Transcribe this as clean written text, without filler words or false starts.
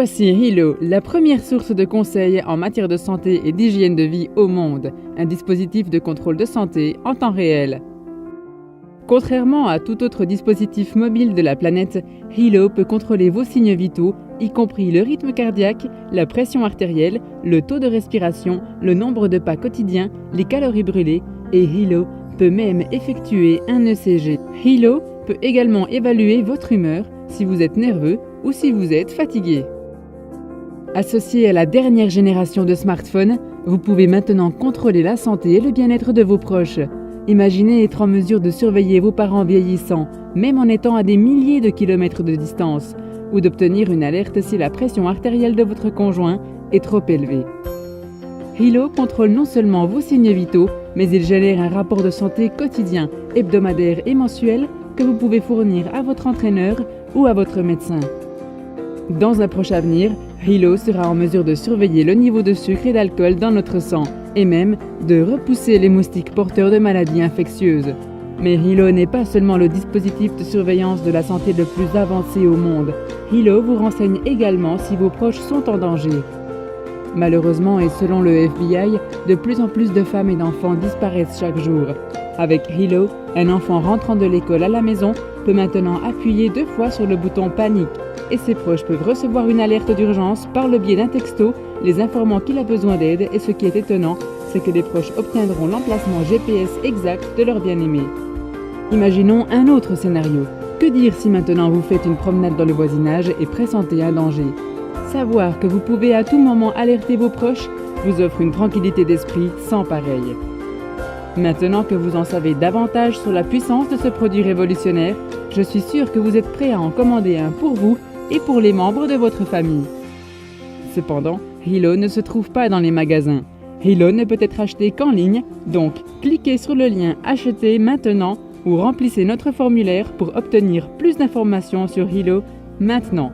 Voici Hilo, la première source de conseils en matière de santé et d'hygiène de vie au monde, un dispositif de contrôle de santé en temps réel. Contrairement à tout autre dispositif mobile de la planète, Hilo peut contrôler vos signes vitaux, y compris le rythme cardiaque, la pression artérielle, le taux de respiration, le nombre de pas quotidiens, les calories brûlées, et Hilo peut même effectuer un ECG. Hilo peut également évaluer votre humeur, si vous êtes nerveux ou si vous êtes fatigué. Associé à la dernière génération de smartphones, vous pouvez maintenant contrôler la santé et le bien-être de vos proches. Imaginez être en mesure de surveiller vos parents vieillissants, même en étant à des milliers de kilomètres de distance, ou d'obtenir une alerte si la pression artérielle de votre conjoint est trop élevée. Hilo contrôle non seulement vos signes vitaux, mais il génère un rapport de santé quotidien, hebdomadaire et mensuel que vous pouvez fournir à votre entraîneur ou à votre médecin. Dans un proche avenir, Hilo sera en mesure de surveiller le niveau de sucre et d'alcool dans notre sang et même de repousser les moustiques porteurs de maladies infectieuses. Mais Hilo n'est pas seulement le dispositif de surveillance de la santé le plus avancé au monde. Hilo vous renseigne également si vos proches sont en danger. Malheureusement et selon le FBI, de plus en plus de femmes et d'enfants disparaissent chaque jour. Avec Hilo, un enfant rentrant de l'école à la maison peut maintenant appuyer 2 fois sur le bouton panique et ses proches peuvent recevoir une alerte d'urgence par le biais d'un texto les informant qu'il a besoin d'aide et ce qui est étonnant, c'est que les proches obtiendront l'emplacement GPS exact de leur bien-aimé. Imaginons un autre scénario. Que dire si maintenant vous faites une promenade dans le voisinage et pressentez un danger? Savoir que vous pouvez à tout moment alerter vos proches vous offre une tranquillité d'esprit sans pareil. Maintenant que vous en savez davantage sur la puissance de ce produit révolutionnaire, je suis sûr que vous êtes prêt à en commander un pour vous et pour les membres de votre famille. Cependant, Hilo ne se trouve pas dans les magasins. Hilo ne peut être acheté qu'en ligne, donc cliquez sur le lien « Acheter maintenant » ou remplissez notre formulaire pour obtenir plus d'informations sur Hilo maintenant.